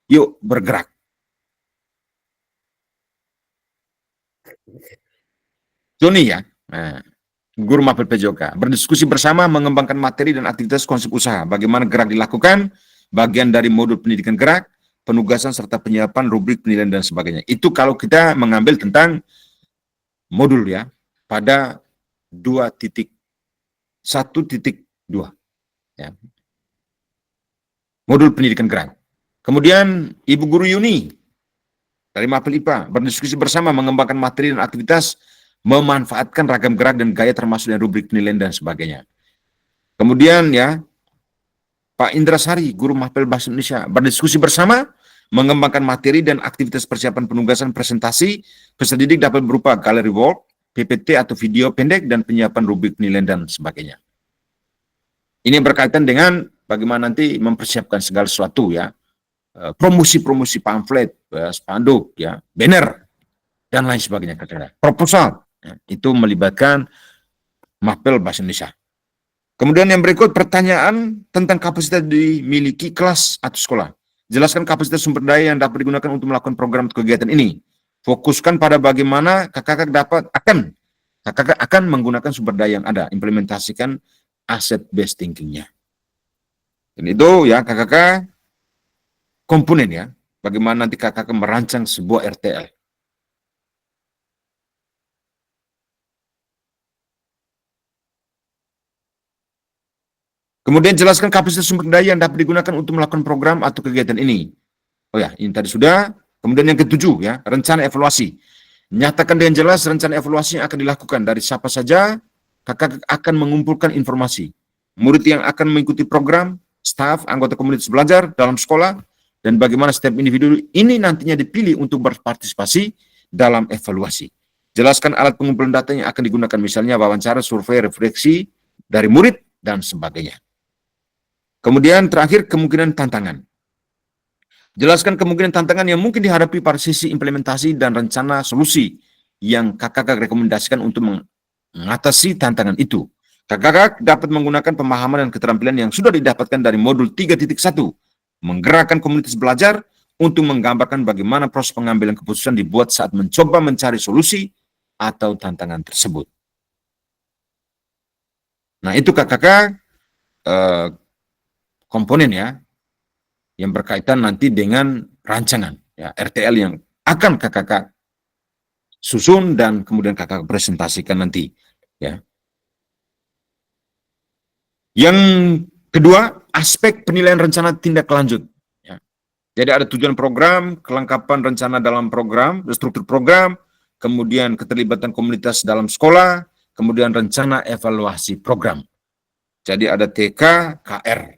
yuk bergerak. Joni ya, guru mapel PJOK, berdiskusi bersama mengembangkan materi dan aktivitas konsep usaha. Bagaimana gerak dilakukan, bagian dari modul pendidikan gerak, penugasan serta penyiapan rubrik penilaian dan sebagainya. Itu kalau kita mengambil tentang modul ya, pada 2.1.2 ya. Modul pendidikan gerak. Kemudian Ibu Guru Yuni dari Mapel IPA berdiskusi bersama mengembangkan materi dan aktivitas, memanfaatkan ragam gerak dan gaya termasuk dan rubrik penilaian dan sebagainya. Kemudian ya Pak Indra Sari, Guru Mapel Bahasa Indonesia, berdiskusi bersama mengembangkan materi dan aktivitas persiapan penugasan presentasi. Peserta didik dapat berupa gallery walk, PPT atau video pendek, dan penyiapan rubrik penilaian dan sebagainya. Ini berkaitan dengan bagaimana nanti mempersiapkan segala sesuatu ya, promosi-promosi pamflet, spanduk, ya, banner, dan lain sebagainya. Proposal, ya, itu melibatkan Mapel Bahasa Indonesia. Kemudian yang berikut pertanyaan tentang kapasitas dimiliki kelas atau sekolah. Jelaskan kapasitas sumber daya yang dapat digunakan untuk melakukan program atau kegiatan ini. Fokuskan pada bagaimana kakak akan menggunakan sumber daya yang ada, implementasikan asset based thinking-nya. Dan itu ya kakak komponen ya, bagaimana nanti kakak merancang sebuah RTL. Kemudian jelaskan kapasitas sumber daya yang dapat digunakan untuk melakukan program atau kegiatan ini. Oh ya, ini tadi sudah. Kemudian yang ketujuh ya, rencana evaluasi. Nyatakan dengan jelas rencana evaluasi yang akan dilakukan, dari siapa saja kakak akan mengumpulkan informasi. Murid yang akan mengikuti program, staf, anggota komunitas belajar dalam sekolah, dan bagaimana setiap individu ini nantinya dipilih untuk berpartisipasi dalam evaluasi. Jelaskan alat pengumpulan data yang akan digunakan, misalnya wawancara, survei, refleksi dari murid, dan sebagainya. Kemudian terakhir, kemungkinan tantangan. Jelaskan kemungkinan tantangan yang mungkin dihadapi pada sisi implementasi dan rencana solusi yang kakak rekomendasikan untuk mengatasi tantangan itu. Kakak dapat menggunakan pemahaman dan keterampilan yang sudah didapatkan dari modul 3.1, menggerakkan komunitas belajar untuk menggambarkan bagaimana proses pengambilan keputusan dibuat saat mencoba mencari solusi atau tantangan tersebut. Nah, itu kakak komponen ya, yang berkaitan nanti dengan rancangan ya, RTL yang akan kakak susun dan kemudian kakak presentasikan nanti ya. Yang kedua, aspek penilaian rencana tindak lanjut ya. Jadi ada tujuan program, kelengkapan rencana dalam program, struktur program, kemudian keterlibatan komunitas dalam sekolah, kemudian rencana evaluasi program. Jadi ada TK, KR.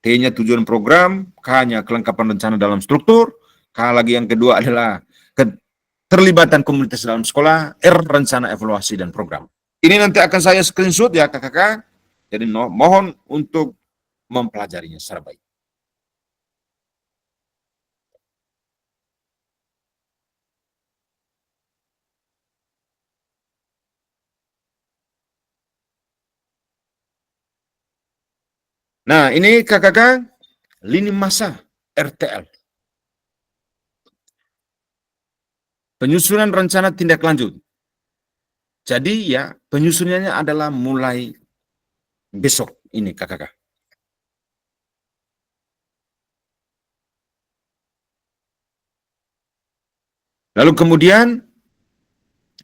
T-nya tujuan program, K-nya kelengkapan rencana dalam struktur, K lagi yang kedua adalah keterlibatan komunitas dalam sekolah, R rencana evaluasi dan program. Ini nanti akan saya screenshot ya kakak-kakak. Jadi mohon untuk mempelajarinya secara baik. Nah, ini kakak-kakak lini masa RTL. Penyusunan rencana tindak lanjut. Jadi ya, penyusunannya adalah mulai besok ini kakak-kakak. Lalu kemudian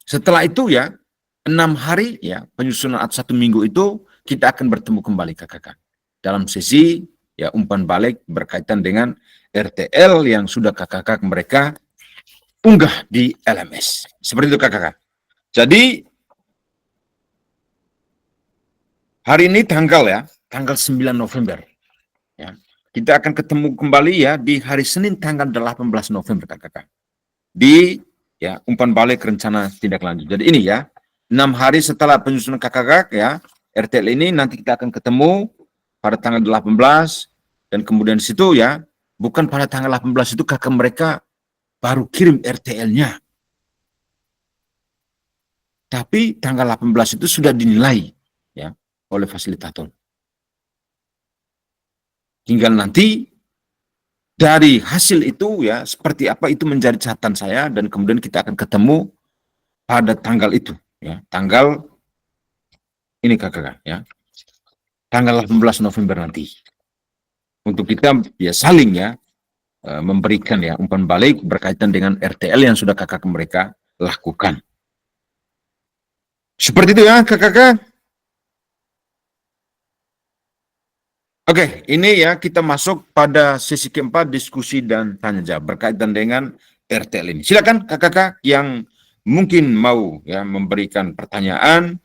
setelah itu ya, 6 hari ya, penyusunan atau 1 minggu itu kita akan bertemu kembali kakak-kakak. Dalam sesi ya umpan balik berkaitan dengan RTL yang sudah kakak-kakak mereka unggah di LMS. Seperti itu kakak-kakak. Jadi hari ini tanggal 9 November. Ya. Kita akan ketemu kembali ya di hari Senin tanggal 18 November kakak-kakak. Di ya umpan balik rencana tindak lanjut. Jadi ini ya, 6 hari setelah penyusunan kakak-kakak ya, RTL ini nanti kita akan ketemu pada tanggal 18 dan kemudian di situ ya, bukan pada tanggal 18 itu kakak mereka baru kirim RTL-nya. Tapi tanggal 18 itu sudah dinilai ya oleh fasilitator. Tinggal nanti dari hasil itu ya seperti apa itu menjadi catatan saya dan kemudian kita akan ketemu pada tanggal itu ya, tanggal ini kakak ya. Tanggal 18 November nanti. Untuk kita ya saling ya memberikan ya umpan balik berkaitan dengan RTL yang sudah kakak mereka lakukan. Seperti itu ya kakak. Oke, ini ya kita masuk pada sesi keempat diskusi dan tanya jawab berkaitan dengan RTL ini. Silakan kakak yang mungkin mau ya memberikan pertanyaan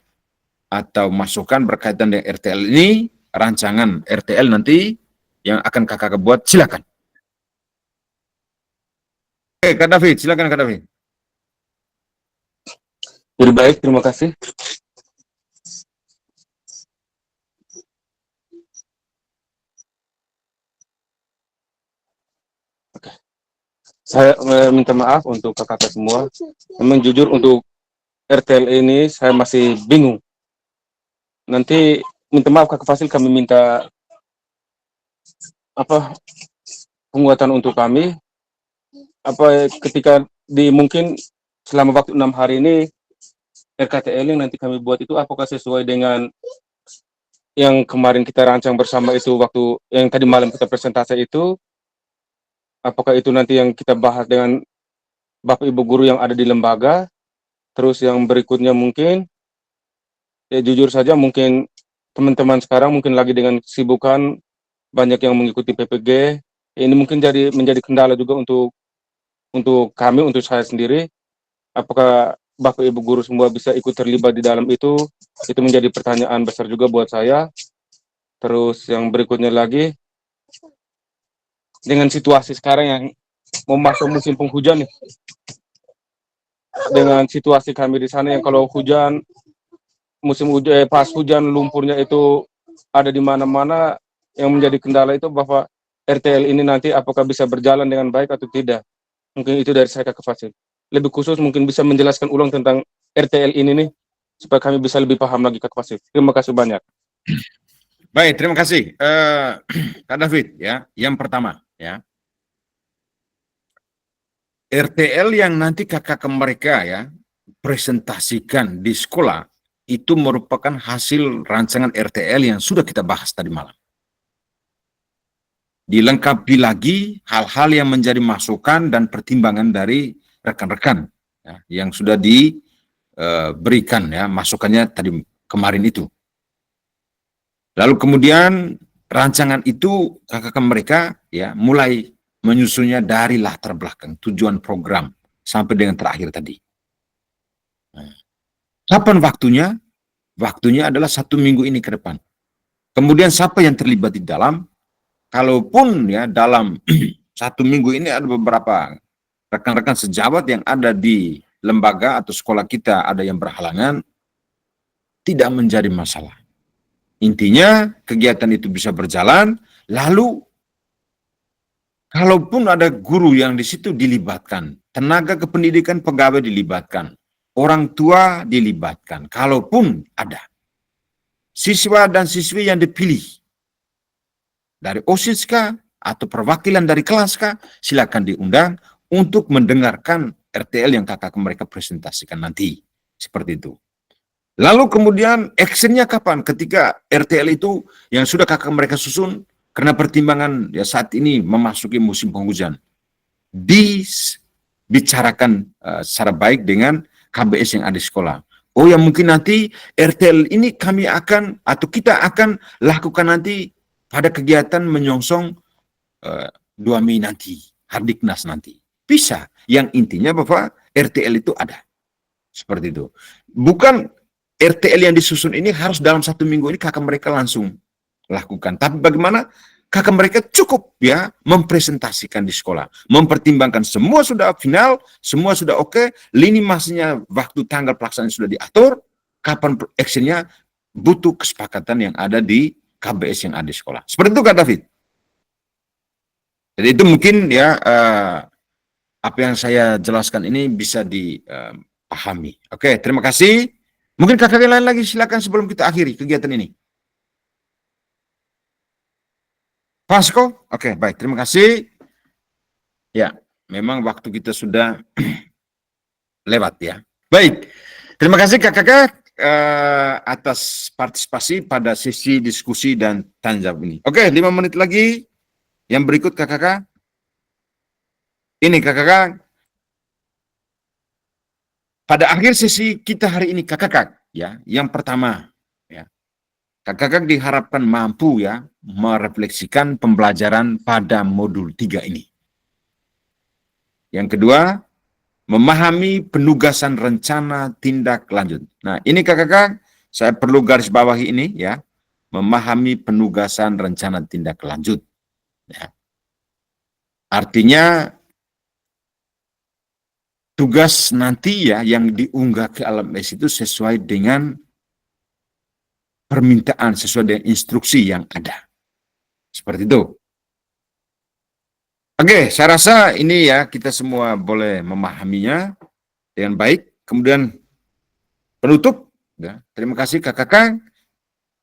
atau masukan berkaitan dengan RTL ini, rancangan RTL nanti yang akan kakak buat, silakan. Oke, Kak David, silakan Kak David. Jadi baik, terima kasih. Oke. Saya minta maaf untuk kakak semua. Memang jujur untuk RTL ini saya masih bingung. Nanti minta maaf Kakak Fasil, kami minta apa penguatan untuk kami apa ketika mungkin selama waktu 6 hari ini RKTL yang nanti kami buat itu apakah sesuai dengan yang kemarin kita rancang bersama itu waktu yang tadi malam kita presentasi itu, apakah itu nanti yang kita bahas dengan Bapak Ibu guru yang ada di lembaga. Terus yang berikutnya mungkin ya jujur saja mungkin teman-teman sekarang mungkin lagi dengan kesibukan banyak yang mengikuti PPG. Ini mungkin menjadi kendala juga untuk kami, untuk saya sendiri. Apakah Bapak Ibu guru semua bisa ikut terlibat di dalam itu menjadi pertanyaan besar juga buat saya. Terus yang berikutnya lagi, dengan situasi sekarang yang mau masuk musim penghujan nih, dengan situasi kami di sana yang kalau hujan, musim hujan, pas hujan lumpurnya itu ada di mana-mana, yang menjadi kendala itu Bapak RTL ini nanti apakah bisa berjalan dengan baik atau tidak. Mungkin itu dari saya Kakak Fasil. Lebih khusus mungkin bisa menjelaskan ulang tentang RTL ini nih, supaya kami bisa lebih paham lagi Kakak Fasil. Terima kasih banyak. Baik, terima kasih. Kak David ya, yang pertama ya. RTL yang nanti kakak mereka ya presentasikan di sekolah itu merupakan hasil rancangan RTL yang sudah kita bahas tadi malam. Dilengkapi lagi hal-hal yang menjadi masukan dan pertimbangan dari rekan-rekan ya, yang sudah diberikan ya masukannya tadi kemarin itu. Lalu kemudian rancangan itu kakak mereka ya mulai menyusunnya dari latar belakang, tujuan program, sampai dengan terakhir tadi. Nah, kapan waktunya? Waktunya adalah 1 minggu ini ke depan. Kemudian siapa yang terlibat di dalam? Kalaupun ya dalam 1 minggu ini ada beberapa rekan-rekan sejawat yang ada di lembaga atau sekolah kita ada yang berhalangan, tidak menjadi masalah. Intinya kegiatan itu bisa berjalan, lalu kalaupun ada guru yang di situ dilibatkan, tenaga kependidikan pegawai dilibatkan, orang tua dilibatkan, kalaupun ada siswa dan siswi yang dipilih dari OSIS kah atau perwakilan dari kelas kah, silakan diundang untuk mendengarkan RTL yang kakak mereka presentasikan nanti. Seperti itu. Lalu kemudian actionnya kapan? Ketika RTL itu yang sudah kakak mereka susun, karena pertimbangan ya saat ini memasuki musim penghujan, dibicarakan secara baik dengan KBS yang ada di sekolah. Oh ya mungkin nanti RTL ini kami akan atau kita akan lakukan nanti pada kegiatan menyongsong 2 Mei nanti, Hardiknas nanti. Bisa. Yang intinya bahwa RTL itu ada. Seperti itu. Bukan RTL yang disusun ini harus dalam 1 minggu ini kakak mereka langsung lakukan. Tapi bagaimana kakak mereka cukup ya mempresentasikan di sekolah. Mempertimbangkan semua sudah final, semua sudah oke, lini masanya waktu tanggal pelaksanaan sudah diatur, kapan actionnya butuh kesepakatan yang ada di KBS yang ada di sekolah. Seperti itu Kak David. Jadi itu mungkin ya apa yang saya jelaskan ini bisa dipahami. Oke, terima kasih. Mungkin kakak yang lain lagi silakan sebelum kita akhiri kegiatan ini. Pasko? Oke, baik. Terima kasih. Ya, memang waktu kita sudah lewat ya. Baik. Terima kasih kakak atas partisipasi pada sesi diskusi dan tanya jawab ini. Oke, 5 menit lagi. Yang berikut kakak. Ini kakak. Pada akhir sesi kita hari ini kakak ya, yang pertama ya. Kakak diharapkan mampu ya merefleksikan pembelajaran pada modul 3 ini. Yang kedua, memahami penugasan rencana tindak lanjut. Nah, ini kakak saya perlu garis bawahi ini ya. Memahami penugasan rencana tindak lanjut. Ya. Artinya tugas nanti ya yang diunggah ke LMS itu sesuai dengan permintaan, sesuai dengan instruksi yang ada. Seperti itu. Oke, saya rasa ini ya kita semua boleh memahaminya dengan baik. Kemudian penutup, ya, terima kasih kakak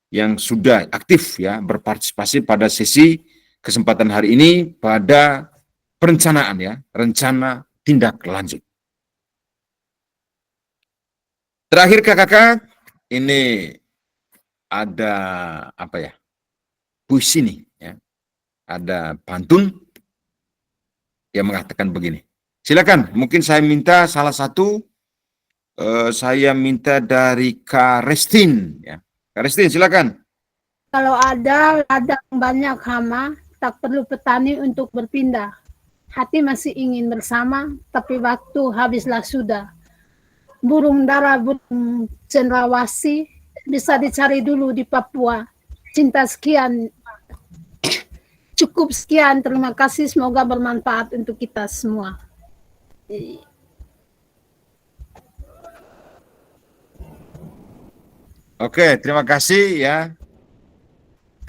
yang sudah aktif ya berpartisipasi pada sesi kesempatan hari ini pada perencanaan ya, rencana tindak lanjut. Terakhir kakak, ini ada apa ya? Puisi nih ya. Ada pantun yang mengatakan begini. Silakan, mungkin saya minta salah satu saya minta dari Kak Restin ya. Kak Restin silakan. Kalau ada ladang banyak hama, tak perlu petani untuk berpindah. Hati masih ingin bersama, tapi waktu habislah sudah. Burung dara, burung cendrawasih, bisa dicari dulu di Papua. Cinta sekian, cukup sekian. Terima kasih, semoga bermanfaat untuk kita semua. Oke, terima kasih ya.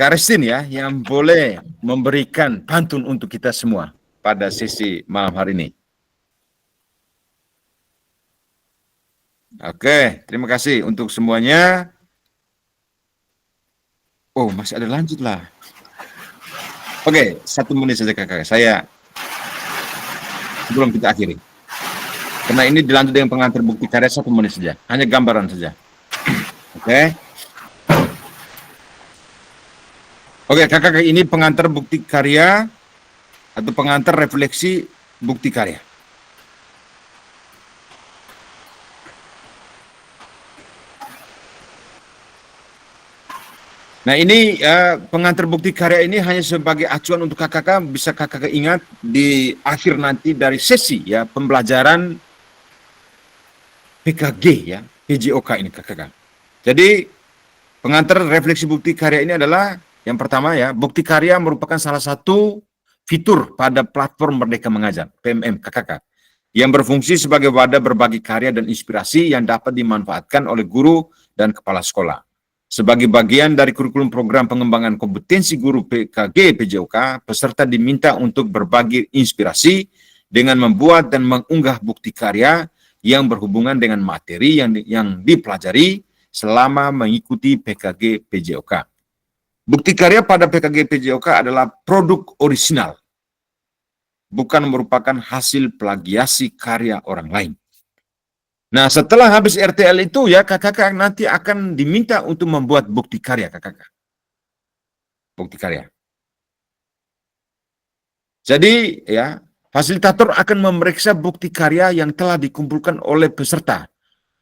Kak Restin ya, yang boleh memberikan pantun untuk kita semua pada sesi malam hari ini. Oke, terima kasih untuk semuanya. Oh, masih ada lanjut lah. Oke, 1 menit saja kakak. Saya sebelum kita akhiri. Karena ini dilanjut dengan pengantar bukti karya 1 menit saja. Hanya gambaran saja. Oke. Oke, kakak ini pengantar bukti karya atau pengantar refleksi bukti karya. Nah ini pengantar bukti karya ini hanya sebagai acuan untuk kakak, bisa kakak ingat di akhir nanti dari sesi ya pembelajaran PKG ya, PJOK ini kakak. Jadi pengantar refleksi bukti karya ini adalah yang pertama ya, bukti karya merupakan salah satu fitur pada platform Merdeka Mengajar, PMM KKK, yang berfungsi sebagai wadah berbagi karya dan inspirasi yang dapat dimanfaatkan oleh guru dan kepala sekolah. Sebagai bagian dari kurikulum program pengembangan kompetensi guru PKG PJOK, peserta diminta untuk berbagi inspirasi dengan membuat dan mengunggah bukti karya yang berhubungan dengan materi yang dipelajari selama mengikuti PKG PJOK. Bukti karya pada PKG PJOK adalah produk orisinal, bukan merupakan hasil plagiasi karya orang lain. Nah, setelah habis RTL itu ya, kakak nanti akan diminta untuk membuat bukti karya, kakak. Bukti karya. Jadi, ya, fasilitator akan memeriksa bukti karya yang telah dikumpulkan oleh peserta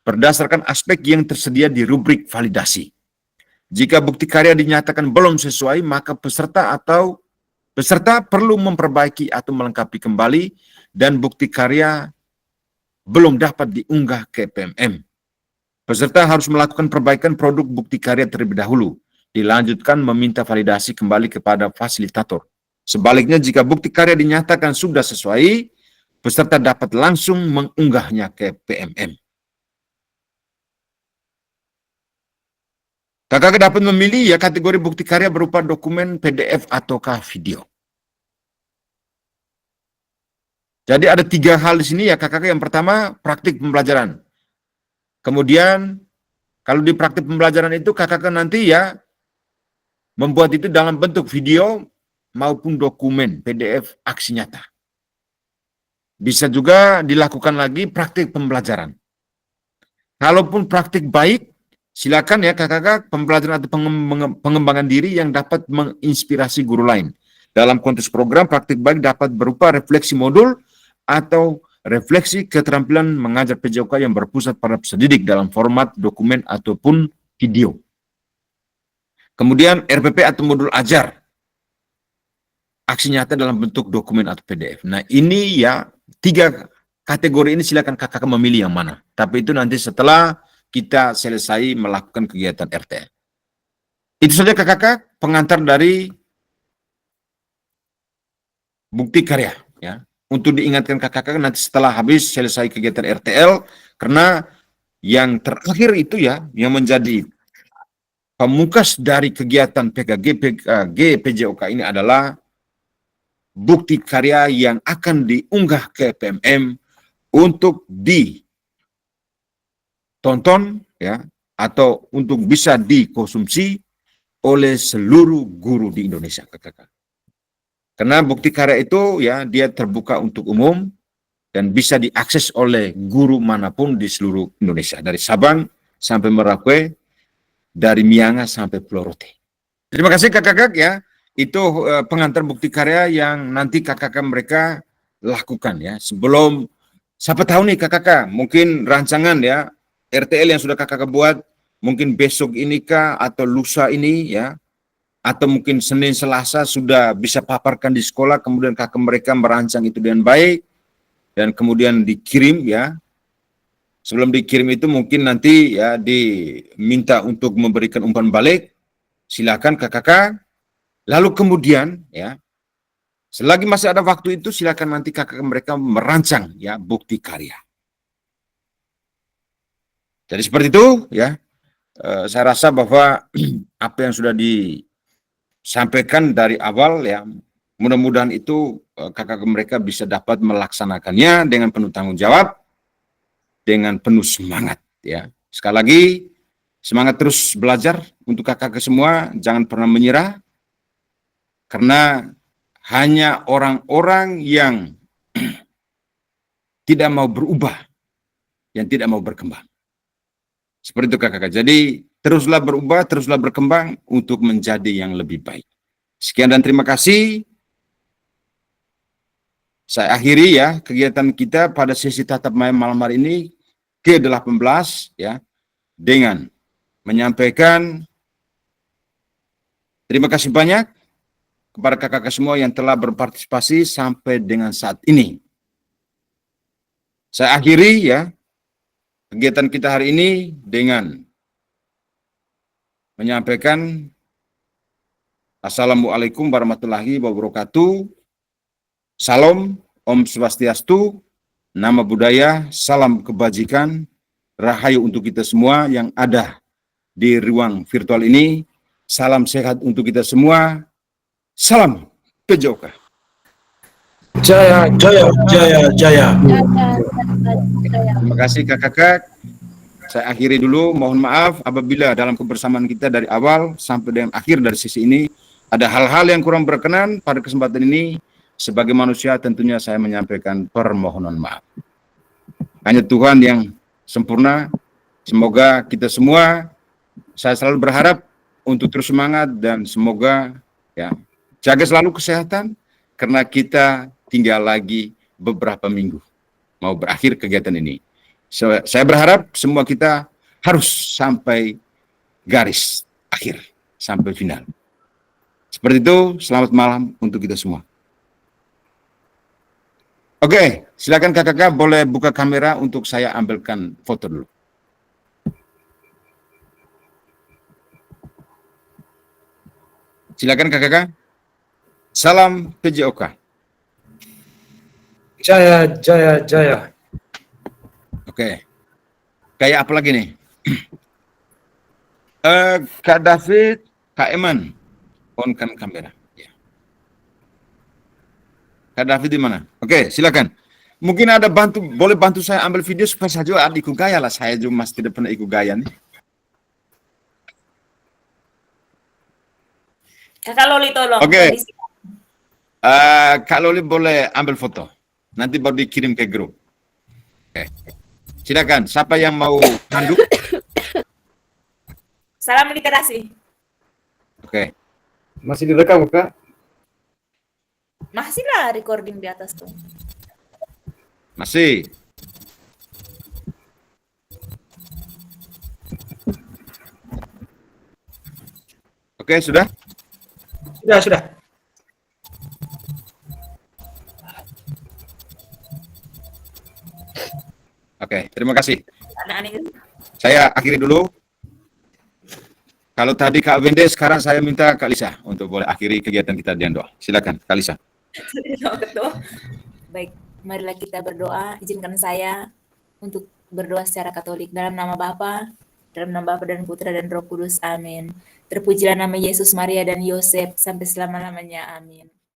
berdasarkan aspek yang tersedia di rubrik validasi. Jika bukti karya dinyatakan belum sesuai, maka peserta perlu memperbaiki atau melengkapi kembali, dan bukti karya belum dapat diunggah ke PMM. Peserta harus melakukan perbaikan produk bukti karya terlebih dahulu, dilanjutkan meminta validasi kembali kepada fasilitator. Sebaliknya, jika bukti karya dinyatakan sudah sesuai, peserta dapat langsung mengunggahnya ke PMM. Kakak dapat memilih ya kategori bukti karya berupa dokumen, PDF, ataukah video. Jadi ada 3 hal di sini ya kakak. Yang pertama, praktik pembelajaran. Kemudian, kalau di praktik pembelajaran itu kakak nanti ya membuat itu dalam bentuk video maupun dokumen, PDF, aksi nyata. Bisa juga dilakukan lagi praktik pembelajaran. Kalaupun praktik baik, silakan ya kakak pembelajaran atau pengembangan diri yang dapat menginspirasi guru lain. Dalam konteks program, praktik baik dapat berupa refleksi modul atau refleksi keterampilan mengajar PJOK yang berpusat pada peserta didik dalam format dokumen ataupun video. Kemudian RPP atau modul ajar, aksi nyata dalam bentuk dokumen atau PDF. Nah ini ya 3 kategori ini silakan kakak memilih yang mana. Tapi itu nanti setelah kita selesai melakukan kegiatan RT. Itu saja kakak pengantar dari bukti karya ya. Untuk diingatkan kakak nanti setelah habis selesai kegiatan RTL, karena yang terakhir itu ya yang menjadi pemungkas dari kegiatan PKG PJOK ini adalah bukti karya yang akan diunggah ke PMM untuk ditonton ya atau untuk bisa dikonsumsi oleh seluruh guru di Indonesia, kakak. Karena bukti karya itu ya dia terbuka untuk umum dan bisa diakses oleh guru manapun di seluruh Indonesia, dari Sabang sampai Merauke, dari Miangas sampai Pulau Rote. Terima kasih kakak ya. Itu pengantar bukti karya yang nanti kakak mereka lakukan ya. Sebelum siapa tahu nih kakak mungkin rancangan ya RTL yang sudah kakak buat mungkin besok ini kah atau lusa ini ya, atau mungkin Senin Selasa sudah bisa paparkan di sekolah, kemudian kakak mereka merancang itu dengan baik dan kemudian dikirim ya. Sebelum dikirim itu mungkin nanti ya diminta untuk memberikan umpan balik, silakan kakak. Lalu kemudian ya selagi masih ada waktu itu silakan nanti kakak mereka merancang ya bukti karya. Jadi seperti itu ya. Saya rasa bahwa apa yang sudah disampaikan dari awal ya, mudah-mudahan itu kakak mereka bisa dapat melaksanakannya dengan penuh tanggung jawab, dengan penuh semangat ya. Sekali lagi semangat terus belajar untuk kakak semua, jangan pernah menyerah, karena hanya orang-orang yang tidak mau berubah yang tidak mau berkembang. Seperti itu kakak. Jadi teruslah berubah, teruslah berkembang untuk menjadi yang lebih baik. Sekian dan terima kasih. Saya akhiri ya kegiatan kita pada sesi tatap malam hari ini ke-18 ya dengan menyampaikan Terima kasih banyak kepada kakak-kakak semua yang telah berpartisipasi sampai dengan saat ini. Saya akhiri ya kegiatan kita hari ini dengan menyampaikan Assalamualaikum warahmatullahi wabarakatuh. Salam, Om Swastiastu, nama budaya, salam kebajikan, rahayu untuk kita semua yang ada di ruang virtual ini. Salam sehat untuk kita semua. Salam PJOK. Jaya, jaya, jaya, jaya. Terima kasih kakak-kakak. Saya akhiri dulu. Mohon maaf apabila dalam kebersamaan kita dari awal sampai dengan akhir dari sisi ini ada hal-hal yang kurang berkenan pada kesempatan ini. Sebagai manusia tentunya saya menyampaikan permohonan maaf. Hanya Tuhan yang sempurna. Semoga kita semua, saya selalu berharap untuk terus semangat dan semoga ya jaga selalu kesehatan karena kita tinggal lagi beberapa minggu mau berakhir kegiatan ini. Saya berharap semua kita harus sampai garis akhir, sampai final. Seperti itu, selamat malam untuk kita semua. Oke, silakan kakak-kakak boleh buka kamera untuk saya ambilkan foto dulu. Silakan kakak-kakak. Salam PJOK. Jaya, jaya, jaya. Oke. Kayak apa lagi nih? Kak David, Kak Eman, on-kan kamera. Ya. Kak David di mana? Oke, silakan. Mungkin ada boleh bantu saya ambil video supaya saya juga ikut gaya lah. Saya juga masih tidak pernah ikut gaya nih. Kakak Loli tolong. Oke. kondisi. Kak Loli boleh ambil foto. Nanti baru dikirim ke grup. Oke. Silakan. Siapa yang mau handuk? Salam literasi. Oke. Masih direkam, Kak? Masih lah recording di atas tuh. Masih. Oke, sudah? Sudah. Oke, terima kasih. Anak-anak itu. Saya akhiri dulu. Kalau tadi Kak Wende, sekarang saya minta Kak Lisa untuk boleh akhiri kegiatan kita dengan doa. Silakan, Kak Lisa. Baik, marilah kita berdoa. Izinkan saya untuk berdoa secara Katolik dalam nama Bapa, dalam nama Bapa dan Putra dan Roh Kudus. Amin. Terpujilah nama Yesus, Maria dan Yosef sampai selama-lamanya. Amin.